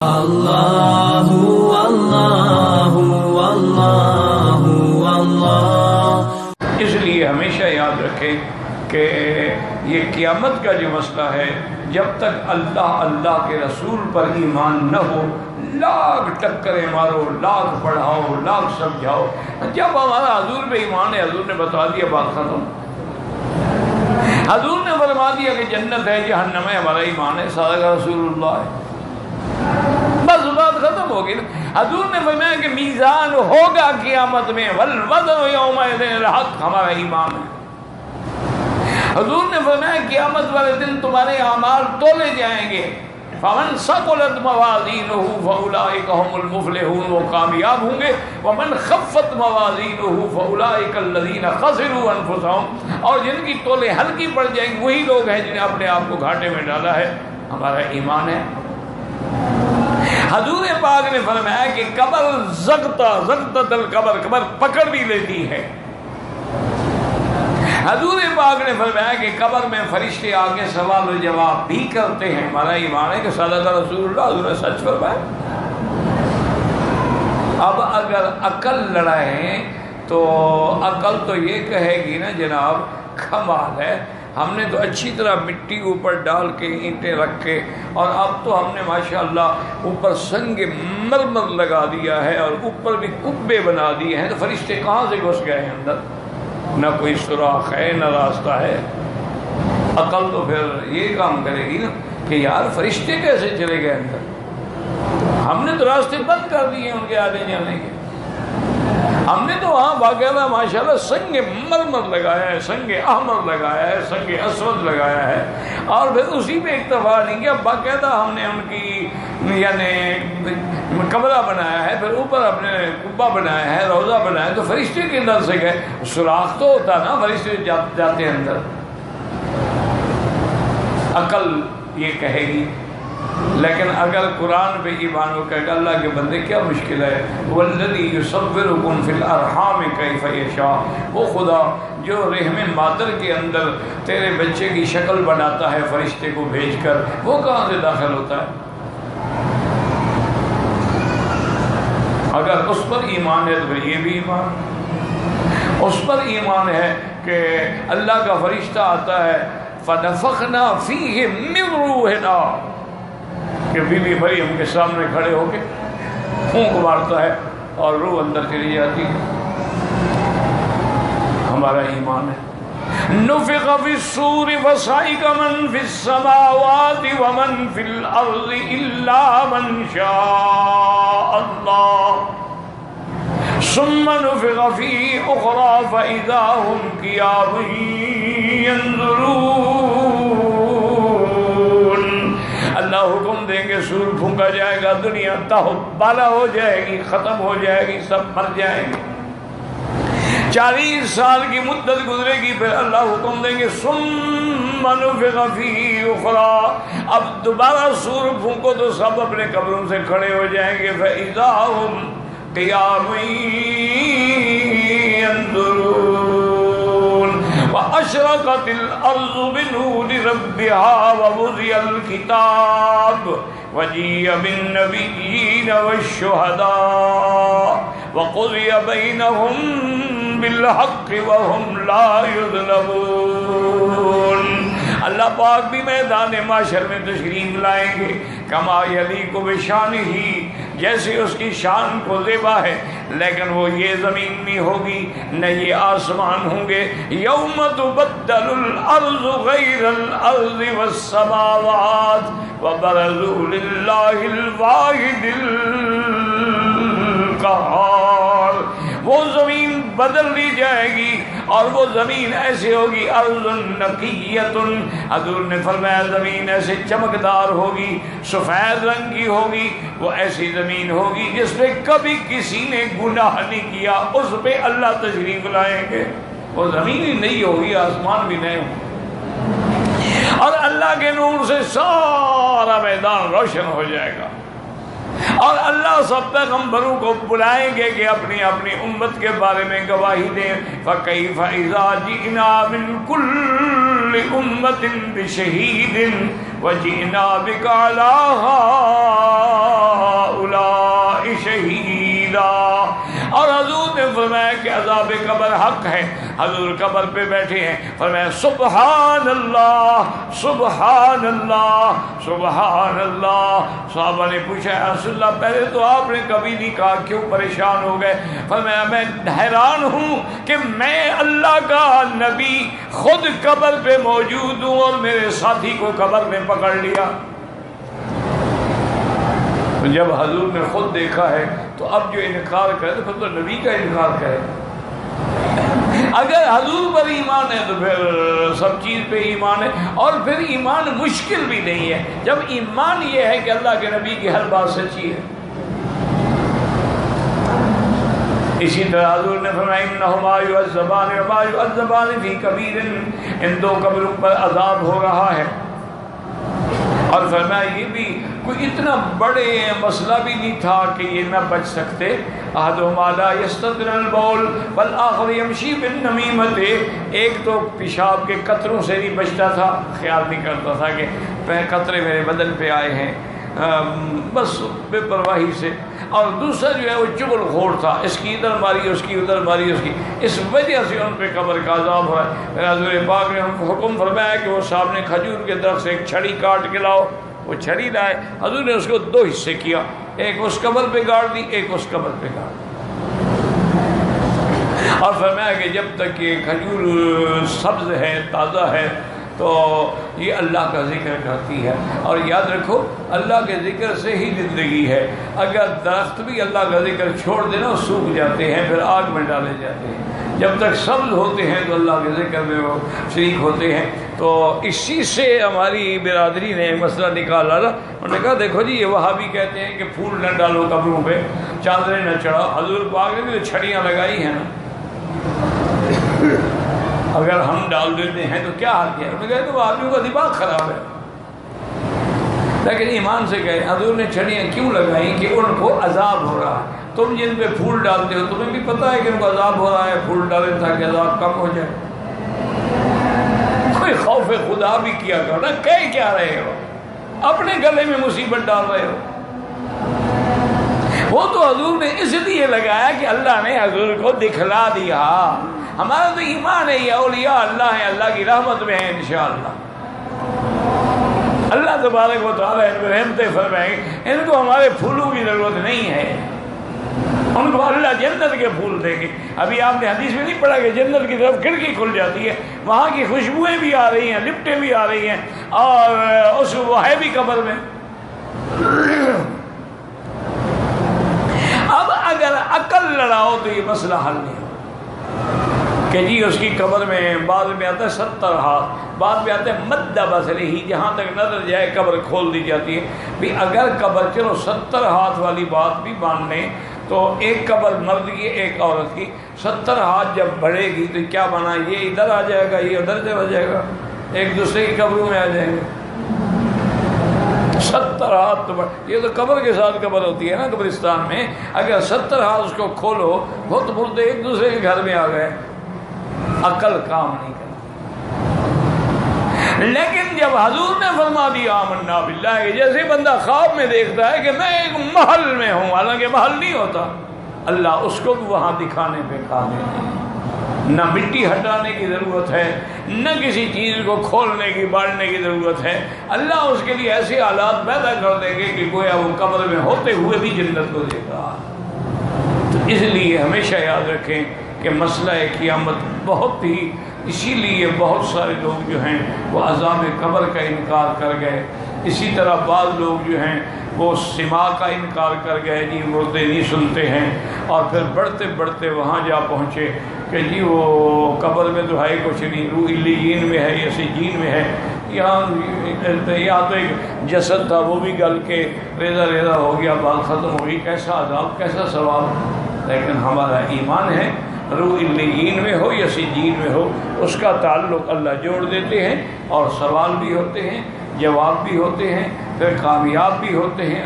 اللہ اللہ اللہ اللہ۔ اس لیے ہمیشہ یاد رکھیں کہ یہ قیامت کا جو مسئلہ ہے، جب تک اللہ کے رسول پر ایمان نہ ہو، لاکھ ٹکریں مارو، لاکھ پڑھاؤ، لاکھ سمجھاؤ، جب ہمارا حضور پہ ایمان ہے، حضور نے بتا دیا، بات ختم۔ حضور نے فرما دیا کہ جنت ہے، جہنم ہے، ہمارا ایمان ہے، صادق رسول اللہ ہے، بس بات ختم ہوگی نا۔ حضور نے فرمایا کہ میزان ہوگا قیامت میں، والوزن یومئذ الحق، ہمارا ایمان ہے۔ حضور نے فرمایا قیامت والے دن تمہارے اعمال تولے جائیں گے، فمن ثقلت موازینہ فاولئک هم المفلحون، وہ کامیاب ہوں گے، ومن خفت موازینہ فاولئک الذین خسروا انفسهم، اور جن کی تولے ہلکی پڑ جائیں گی وہی لوگ ہیں جنہیں اپنے آپ کو گھاٹے میں ڈالا ہے۔ ہمارا ایمان ہے۔ حضور پاک نے فرمایا کہ قبر زغطۃ القبر، قبر پکڑ بھی لیتی ہے۔ حضور پاک نے فرمایا کہ قبر میں فرشتے آ کے سوال و جواب بھی کرتے ہیں۔ ہمارا ایمان ہے کہ صدق رسول اللہ، حضور نے سچ فرمایا۔ اب اگر عقل لڑائیں تو عقل تو یہ کہے گی نا جناب کمال ہے، ہم نے تو اچھی طرح مٹی اوپر ڈال کے اینٹیں رکھ کے، اور اب تو ہم نے ماشاءاللہ اوپر سنگ مرمر لگا دیا ہے اور اوپر بھی کبے بنا دیے ہیں، تو فرشتے کہاں سے گھس گئے ہیں اندر؟ نہ کوئی سوراخ ہے، نہ راستہ ہے۔ عقل تو پھر یہ کام کرے گی نا کہ یار فرشتے کیسے چلے گئے اندر؟ ہم نے تو راستے بند کر دیے ان کے آنے جانے کے۔ ہم نے تو وہاں باقاعدہ ماشاءاللہ سنگ مرمر لگایا ہے، سنگ احمر لگایا ہے، سنگ اسود لگایا ہے، اور پھر اسی پہ اکتفا نہیں کیا، باقاعدہ ہم نے ان کی یعنی کمرہ بنایا ہے، پھر اوپر اپنے قبہ بنایا ہے، روضہ بنایا ہے، تو فرشتے کے اندر سے گئے، سوراخ تو ہوتا نا، فرشتے جاتے ہیں اندر۔ عقل یہ کہے گی، لیکن اگر قرآن پہ ایمان ہو کہ اللہ کے بندے کیا مشکل ہے، والذی یصورکم فی الارحام کیف یشاء، وہ خدا جو رحم مادر کے اندر تیرے بچے کی شکل بناتا ہے فرشتے کو بھیج کر، وہ کہاں سے داخل ہوتا ہے؟ اگر اس پر ایمان ہے تو پھر یہ بھی ایمان۔ اس پر ایمان ہے کہ اللہ کا فرشتہ آتا ہے، فنفخنا فیہ من روحنا، کہ بی بی مریم کے سامنے کھڑے ہو کے پھونک مارتا ہے اور روح اندر چلی جاتی ہے۔ ہمارا ایمان ہے۔ نفخ فی الصور فصعق من فی السماوات ومن فی الارض الا من شاء اللہ، ثم نفخ فی اخری فاذا هم قیام ینظرون۔ اللہ حکم دیں گے، سور پھونکا جائے گا، دنیا تہت بالا ہو جائے گی، ختم ہو جائے گی، سب مر جائیں گے۔ 40 سال کی مدت گزرے گی، پھر اللہ حکم دیں گے ثم نفخ فیہ اخری، اب دوبارہ سور پھونکو تو سب اپنے قبروں سے کھڑے ہو جائیں گے، فاذا هم قیام ینظرون، واشرقت الارض بنور ربها ووضع الكتاب وجيء بالنبيين والشهداء وقضي بينهم بالحق وهم لا يظلمون۔ اللہ پاک بھی میدان معاشر میں تشریف لائیں گے، کما یلیق بشانہ، جیسے اس کی شان کو زیبا ہے، لیکن وہ یہ زمین نہیں ہوگی نہ یہ آسمان ہوں گے۔ یوم تبدل الارض غیر الارض والسماوات وبرزوا للہ الواحد القہار، وہ زمین بدل لی جائے گی اور وہ زمین ایسے ہوگی، ارض نقیۃ، حضور نے فرمایا زمین ایسے چمکدار ہوگی، سفید رنگ کی ہوگی، وہ ایسی زمین ہوگی جس پہ کبھی کسی نے گناہ نہیں کیا، اس پہ اللہ تشریف لائیں گے۔ وہ زمین ہی نہیں ہوگی، آسمان بھی نہیں ہوگا، اور اللہ کے نور سے سارا میدان روشن ہو جائے گا، اور اللہ سب پیغمبروں کو بلائیں گے کہ اپنی اپنی امت کے بارے میں گواہی دیں۔ فَكَيْفَ إِذَا جِئْنَا مِنْ كُلِّ أُمَّةٍ بِشَهِيدٍ وَجِئْنَا بِكَ عَلَىٰ فرمایا کہ عذاب قبر حق ہے. حضور قبر پہ بیٹھے ہیں, فرمایا سبحان اللہ سبحان اللہ سبحان اللہ. صحابہ نے پوچھا یا رسول اللہ پہلے تو آپ نے کبھی نہیں کہا, کیوں پریشان ہو گئے؟ فرمایا میں حیران ہوں کہ میں اللہ کا نبی خود قبر پہ موجود ہوں اور میرے ساتھی کو قبر میں پکڑ لیا. جب حضور نے خود دیکھا ہے تو اب جو انکار کرے تو پھر تو نبی کا انکار کرے. اگر حضور پر ایمان ہے تو پھر سب چیز پہ ایمان ہے, اور پھر ایمان مشکل بھی نہیں ہے جب ایمان یہ ہے کہ اللہ کے نبی کی ہر بات سچی ہے. اسی طرح حضور نے فرمایا انہما یعذبان وما یعذبان فی کبیر, ان دو قبروں پر عذاب ہو رہا ہے. اور فرمایا یہ بھی کوئی اتنا بڑے مسئلہ بھی نہیں تھا کہ یہ نہ بچ سکتے. احدہما لا یستتر البول والآخر یمشی بالنمیمۃ, ایک تو پیشاب کے قطروں سے نہیں بچتا تھا, خیال نہیں کرتا تھا کہ قطرے میرے بدن پہ آئے ہیں, بس بے پرواہی سے. اور دوسرا جو ہے وہ چغل خور تھا, اس کی ادھر ماری اس کی ادھر ماری اس کی, اس وجہ سے ان پہ قبر کا عذاب ہوا ہے. پھر حضور پاک نے ان کو حکم فرمایا کہ وہ سامنے کھجور کے درخت سے ایک چھڑی کاٹ کے لاؤ. وہ چھڑی لائے, حضور نے اس کو دو حصے کیا, ایک اس قبر پہ گاڑ دی, ایک اس قبر پہ گاڑ دی. اور فرمایا کہ جب تک یہ کھجور سبز ہے تازہ ہے تو یہ اللہ کا ذکر کرتی ہے. اور یاد رکھو اللہ کے ذکر سے ہی زندگی ہے. اگر درخت بھی اللہ کا ذکر چھوڑ دینا سوکھ جاتے ہیں, پھر آگ میں ڈالے جاتے ہیں. جب تک سبز ہوتے ہیں تو اللہ کے ذکر میں وہ شریک ہوتے ہیں. تو اسی سے ہماری برادری نے ایک مسئلہ نکالا نا, انہوں نے کہا دیکھو جی یہ وہابی کہتے ہیں کہ پھول نہ ڈالو قبروں پہ, چادریں نہ چڑھاؤ. حضور پاک نے بھی تو چھڑیاں لگائی ہیں نا, اگر ہم ڈال دیتے ہیں تو کیا حال کیا؟ انہوں نے کہا تو آدمیوں کا دماغ خراب ہے. لیکن ایمان سے کہے حضور نے چھڑیاں کیوں لگائیں کہ ان کو عذاب ہو رہا ہے. تم جن پہ پھول ڈالتے ہو تمہیں بھی پتہ ہے کہ ان کو عذاب ہو رہا ہے, پھول ڈالیں تاکہ عذاب کم ہو جائے. کوئی خوف خدا بھی کیا کرو نا, کہہ کیا رہے ہو, اپنے گلے میں مصیبت ڈال رہے ہو. وہ تو حضور نے اس لیے لگایا کہ اللہ نے حضور کو دکھلا دیا. ہمارا تو ایمان ہے یہ اولیاء اللہ ہیں, اللہ کی رحمت میں ہیں انشاءاللہ. اللہ تبارک و تعالیٰ ان کو رحمتیں فرمائیں, ان کو ہمارے پھولوں کی ضرورت نہیں ہے, ان کو اللہ جنت کے پھول دیں گے. ابھی آپ نے حدیث میں نہیں پڑھا کہ جنت کی طرف کھڑکی کھل جاتی ہے, وہاں کی خوشبوئیں بھی آ رہی ہیں, لپٹیں بھی آ رہی ہیں, اور اس وہ ہے بھی قبر میں. اب اگر عقل لڑاؤ تو یہ مسئلہ حل نہیں ہو کہ جی اس کی قبر میں بعد میں آتا ہے 70 ہاتھ, بعد میں آتا ہے مد بصرہ, جہاں تک نظر جائے قبر کھول دی جاتی ہے. بھی اگر قبر چلو 70 ہاتھ والی بات بھی مان لیں تو ایک قبر مرد کی ایک عورت کی 70 ہاتھ جب بڑھے گی تو کیا بنا, یہ ادھر آ جائے گا, یہ ادھر سے ہو جائے گا, ایک دوسرے کی قبروں میں آ جائیں گے. 70 ہاتھ تو یہ تو قبر کے ساتھ قبر ہوتی ہے نا قبرستان میں. اگر 70 ہاتھ اس کو کھولو بہت بولتے ایک دوسرے کے گھر میں آ گئے, عقل کام نہیں کرتی. لیکن جب حضور نے فرما دیا آمنا باللہ, جیسے بندہ خواب میں دیکھتا ہے کہ میں ایک محل میں ہوں, حالانکہ محل نہیں ہوتا, اللہ اس کو بھی وہاں دکھانے پہ قادر ہے. نہ مٹی ہٹانے کی ضرورت ہے, نہ کسی چیز کو کھولنے کی باڑنے کی ضرورت ہے. اللہ اس کے لیے ایسے حالات پیدا کر دیں گے کہ گویا وہ قبر میں ہوتے ہوئے بھی جنت کو دیکھ رہا. تو اس لیے ہمیشہ یاد رکھیں کہ مسئلہ قیامت بہت ہی, اسی لیے بہت سارے لوگ جو ہیں وہ عذاب قبر کا انکار کر گئے. اسی طرح بعض لوگ جو ہیں وہ سما کا انکار کر گئے, جی مردے نہیں سنتے ہیں, اور پھر بڑھتے بڑھتے وہاں جا پہنچے کہ جی وہ قبر میں تو ہے کچھ نہیں, روح علیین میں ہے یا سجین میں ہے. یہاں تو ایک جسد تھا وہ بھی گل کے ریزہ ریزہ ہو گیا, بات ختم ہو گئی, کیسا عذاب کیسا ثواب. لیکن ہمارا ایمان ہے روح علیین میں ہو یا سجین میں ہو, اس کا تعلق اللہ جوڑ دیتے ہیں, اور سوال بھی ہوتے ہیں, جواب بھی ہوتے ہیں, پھر کامیاب بھی ہوتے ہیں.